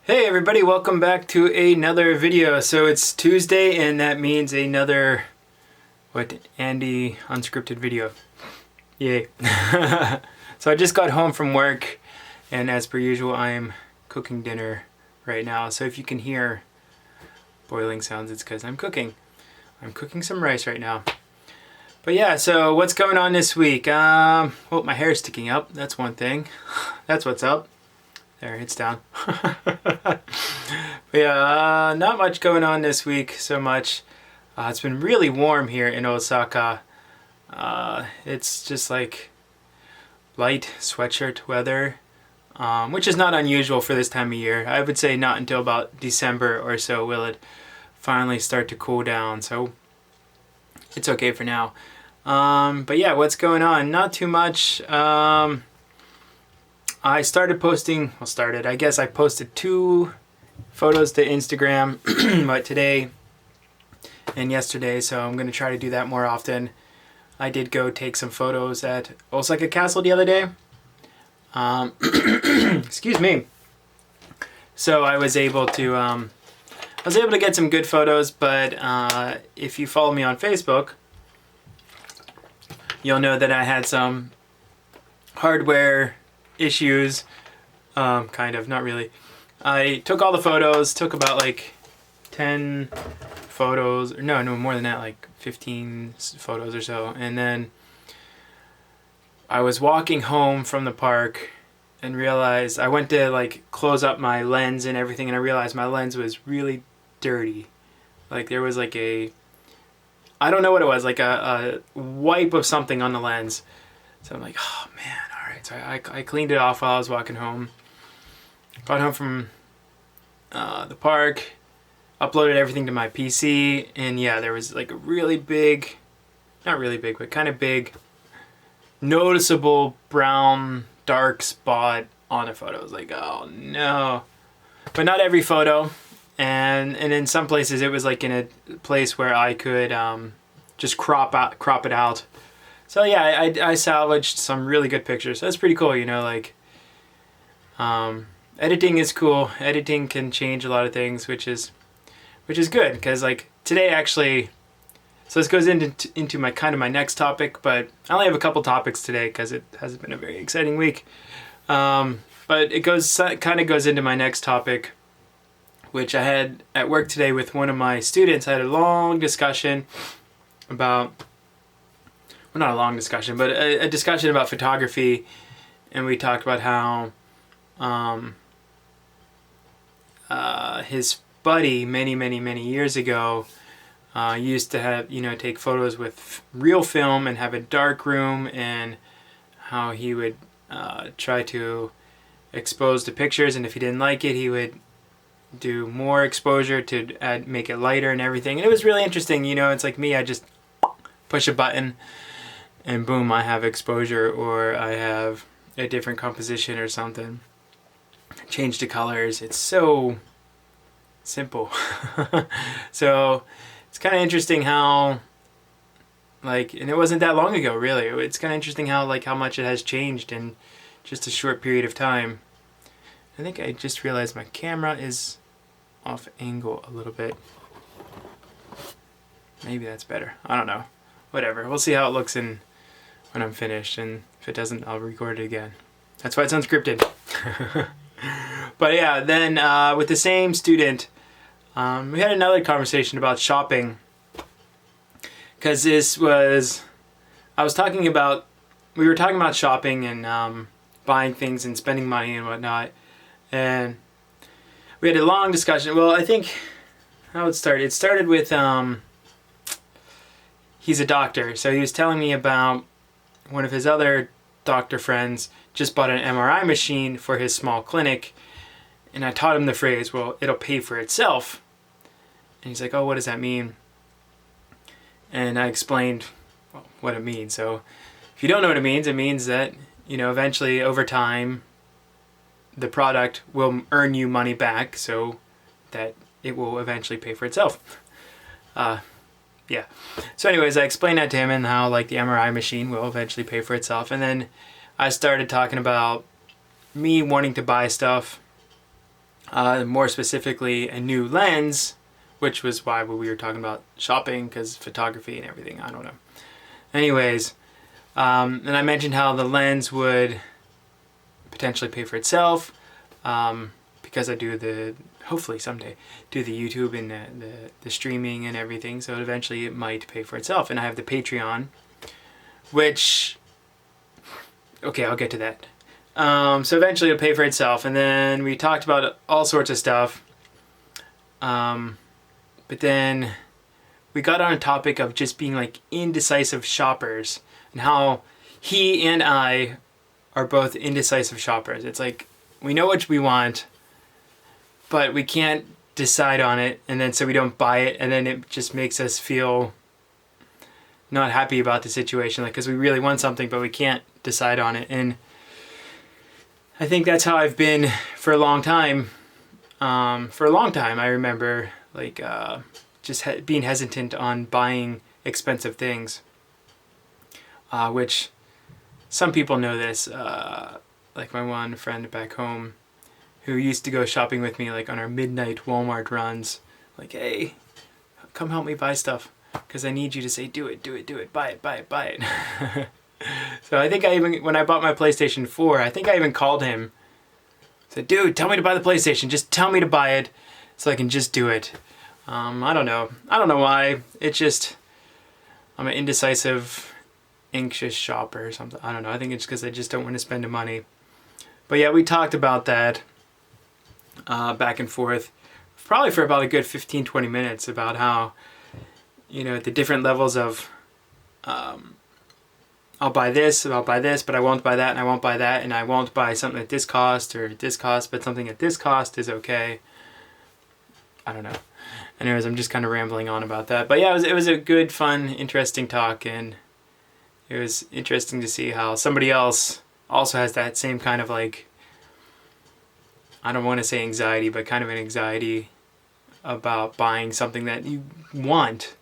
Hey everybody, welcome back to another video. So it's Tuesday and that means another, Andy Unscripted video. Yay. So I just got home from work and as per usual I am cooking dinner right now. So if you can hear boiling sounds, it's because I'm cooking. I'm cooking some rice right now. But yeah, so what's going on this week? Well, my hair's sticking up. That's one thing. That's what's up. There, it's down. But yeah, not much going on this week so much. It's been really warm here in Osaka. It's just like light sweatshirt weather, which is not unusual for this time of year. I would say not until about December or so will it finally start to cool down. So it's okay for now. But yeah, what's going on? Not too much. I started posting, I guess I posted 2 photos to Instagram, but today and yesterday, so I'm going to try to do that more often. I did go take some photos at Osaka Castle the other day. Excuse me. So I was able to get some good photos, but if you follow me on Facebook, you'll know that I had some hardware issues, kind of, not really. I took all the photos, took about like 10 photos, or no, more than that, like 15 photos or so, and then I was walking home from the park and realized, I went to like close up my lens and everything, and I realized my lens was really dirty. Like there was like I don't know what it was, like a wipe of something on the lens. So I'm like, oh man, alright. So I cleaned it off while I was walking home. Got home from the park, uploaded everything to my PC, and yeah, there was like a really big, not really big, but kind of big, noticeable brown dark spot on the photo. I was like, oh no. But not every photo, and in some places it was like in a place where I could just crop it out. So yeah, I salvaged some really good pictures. That's pretty cool, you know, like, editing is cool. Editing can change a lot of things, which is good, because like today actually, so this goes into my my next topic, but I only have a couple topics today because it hasn't been a very exciting week. But it kind of goes into my next topic, which I had at work today with one of my students. I had a long discussion about, well, not a long discussion, but a discussion about photography, and we talked about how his buddy many years ago used to have, take photos with real film and have a dark room, and how he would try to expose the pictures, and if he didn't like it, he would do more exposure to make it lighter and everything. And it was really interesting. It's like me, I just push a button and boom, I have exposure, or I have a different composition or something. Change the colors. It's so simple. So it's kind of interesting how, like, and it wasn't that long ago, really. It's kind of interesting how much it has changed in just a short period of time. I think I just realized my camera is off angle a little bit. Maybe that's better. I don't know. Whatever. We'll see how it looks when I'm finished, and if it doesn't, I'll record it again. That's why it's unscripted. But yeah, then with the same student, we had another conversation about shopping, because we were talking about shopping and buying things and spending money and whatnot, and we had a long discussion. Well, I think how it started with he's a doctor, so he was telling me about one of his other doctor friends just bought an MRI machine for his small clinic, and I taught him the phrase, well, it'll pay for itself. And he's like, oh, what does that mean? And I explained what it means. So if you don't know what it means that, eventually over time, the product will earn you money back, so that it will eventually pay for itself. Yeah. So anyways, I explained that to him, and how the MRI machine will eventually pay for itself. And then I started talking about me wanting to buy stuff more specifically a new lens, which was why we were talking about shopping, because photography and everything, I don't know. Anyways, and I mentioned how the lens would potentially pay for itself, because I do hopefully someday, do the YouTube and the streaming and everything, so eventually it might pay for itself. And I have the Patreon, which, okay, I'll get to that. So eventually it'll pay for itself, and then we talked about all sorts of stuff. But then we got on a topic of just being like indecisive shoppers, and how he and I are both indecisive shoppers. It's like we know what we want, but we can't decide on it, and then so we don't buy it, and then it just makes us feel not happy about the situation, like because we really want something but we can't decide on it. And I think that's how I've been for a long time. I remember like just being hesitant on buying expensive things, which some people know this, like my one friend back home who used to go shopping with me like on our midnight Walmart runs, like, hey, come help me buy stuff because I need you to say do it, buy it. So I think when I bought my PlayStation 4, I think I even called him, said, dude, tell me to buy the PlayStation, just tell me to buy it so I can just do it. I don't know why. It's just, I'm an indecisive, anxious shopper or something. I don't know. I think it's because I just don't want to spend the money. But yeah, we talked about that back and forth, probably for about a good 15-20 minutes, about how, the different levels of, I'll buy this, but I won't buy that, and I won't buy that, and I won't buy something at this cost or this cost, but something at this cost is okay. I don't know. Anyways, I'm just kind of rambling on about that. But yeah, it was a good, fun, interesting talk, and it was interesting to see how somebody else also has that same kind of like, I don't want to say anxiety, but kind of an anxiety about buying something that you want,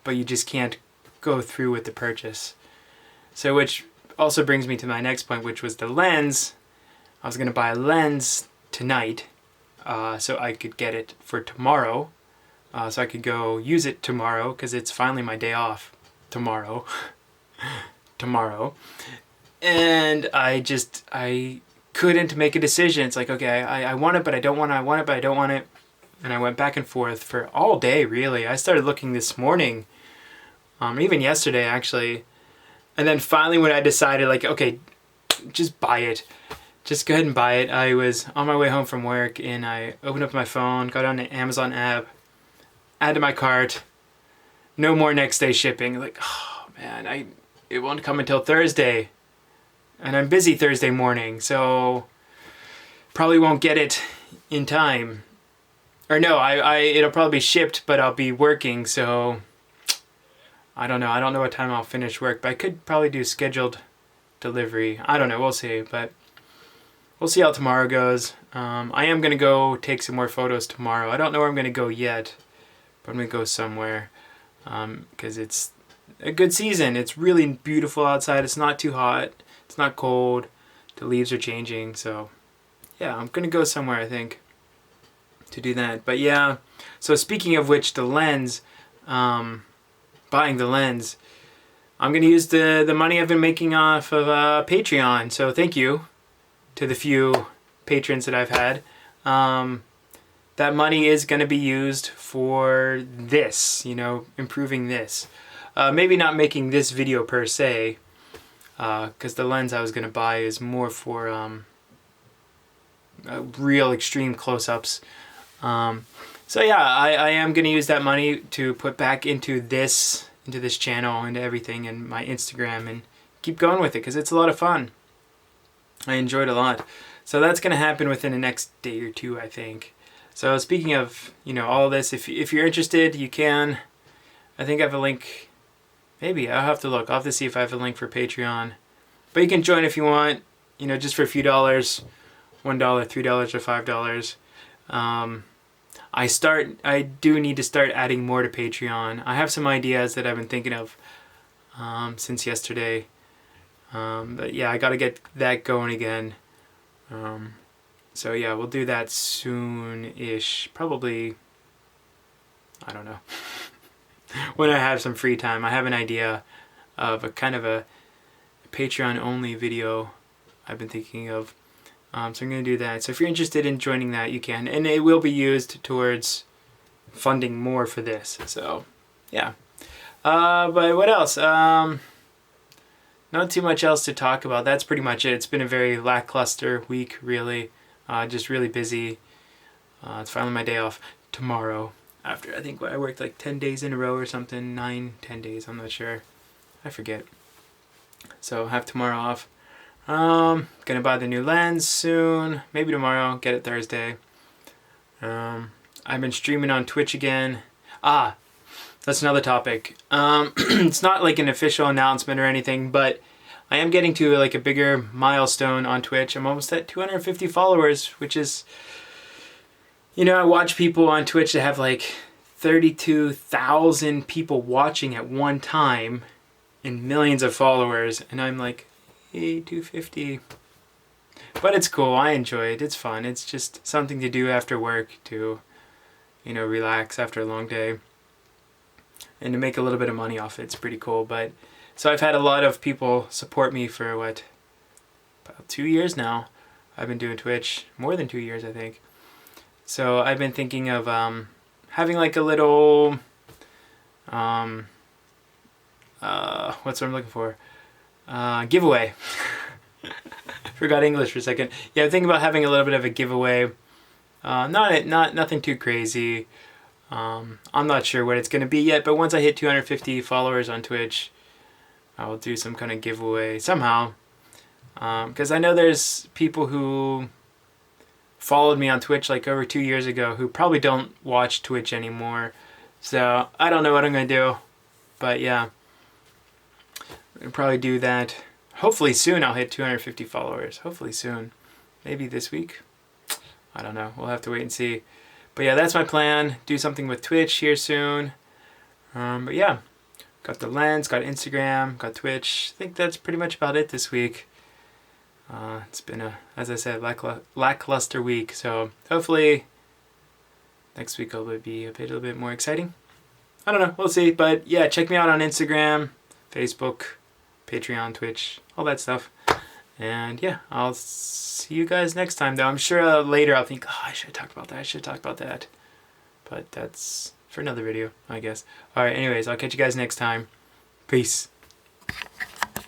but you just can't go through with the purchase. So which also brings me to my next point, which was the lens. I was going to buy a lens tonight, so I could get it for tomorrow, so I could go use it tomorrow, because it's finally my day off tomorrow. And I couldn't make a decision. It's like, okay, I want it, but I don't want it. I want it, but I don't want it. And I went back and forth for all day, really. I started looking this morning, even yesterday, actually. And then finally when I decided, like, okay, just buy it. Just go ahead and buy it. I was on my way home from work, and I opened up my phone, got on the Amazon app, added my cart. No more next day shipping. Like, oh, man, it won't come until Thursday. And I'm busy Thursday morning, so probably won't get it in time. Or no, it'll probably be shipped, but I'll be working, so I don't know. I don't know what time I'll finish work, but I could probably do scheduled delivery. I don't know. We'll see, but we'll see how tomorrow goes. I am going to go take some more photos tomorrow. I don't know where I'm going to go yet, but I'm going to go somewhere because it's a good season. It's really beautiful outside. It's not too hot. It's not cold. The leaves are changing, so yeah, I'm going to go somewhere, I think, to do that. But yeah, so speaking of which, the lens, buying the lens, I'm going to use the money I've been making off of Patreon. So thank you to the few patrons that I've had. That money is going to be used for this, improving this. Maybe not making this video per se, because the lens I was going to buy is more for real extreme close-ups. So yeah, I am going to use that money to put back into this channel, into everything, and my Instagram, and keep going with it because it's a lot of fun. I enjoyed it a lot. So that's going to happen within the next day or two, I think. So speaking of, all this, if you're interested, you can. I think I have a link. Maybe I'll have to look. I'll have to see if I have a link for Patreon. But you can join if you want, just for a few dollars, $1, $3, or $5. I do need to start adding more to Patreon. I have some ideas that I've been thinking of since yesterday. But yeah, I got to get that going again. So yeah, we'll do that soon-ish. Probably, I don't know. When I have some free time. I have an idea of a kind of a Patreon-only video I've been thinking of. So I'm going to do that. So if you're interested in joining that, you can. And it will be used towards funding more for this. So, yeah. But what else? Not too much else to talk about. That's pretty much it. It's been a very lackluster week, really. Just really busy. It's finally my day off tomorrow. After, I think I worked like 10 days in a row or something. 9, 10 days, I'm not sure. I forget. So, have tomorrow off. Gonna buy the new lens soon. Maybe tomorrow. Get it Thursday. I've been streaming on Twitch again. That's another topic. It's not like an official announcement or anything, but I am getting to like a bigger milestone on Twitch. I'm almost at 250 followers, which is, I watch people on Twitch that have like 32,000 people watching at one time and millions of followers, and I'm like, hey, 250. But it's cool. I enjoy it. It's fun. It's just something to do after work to, relax after a long day. And to make a little bit of money off it. It's pretty cool. But so I've had a lot of people support me for about 2 years now. I've been doing Twitch. More than 2 years, I think. So I've been thinking of having like a little what's what I'm looking for? Giveaway. Forgot English for a second. Yeah, I'm thinking about having a little bit of a giveaway. Not nothing too crazy. I'm not sure what it's going to be yet, but once I hit 250 followers on Twitch, I will do some kind of giveaway somehow. Because I know there's people who followed me on Twitch like over 2 years ago who probably don't watch Twitch anymore. So I don't know what I'm going to do. But yeah, I'll probably do that. Hopefully soon I'll hit 250 followers. Hopefully soon. Maybe this week. I don't know. We'll have to wait and see. But yeah, that's my plan. Do something with Twitch here soon. But yeah, got the lens, got Instagram, got Twitch. I think that's pretty much about it this week. It's been as I said, lackluster week. So hopefully next week will be a little bit more exciting. I don't know. We'll see. But yeah, check me out on Instagram, Facebook, Patreon, Twitch, all that stuff. And yeah, I'll see you guys next time, though. I'm sure later I'll think, I should talk about that. But that's for another video, I guess. Alright, anyways, I'll catch you guys next time. Peace.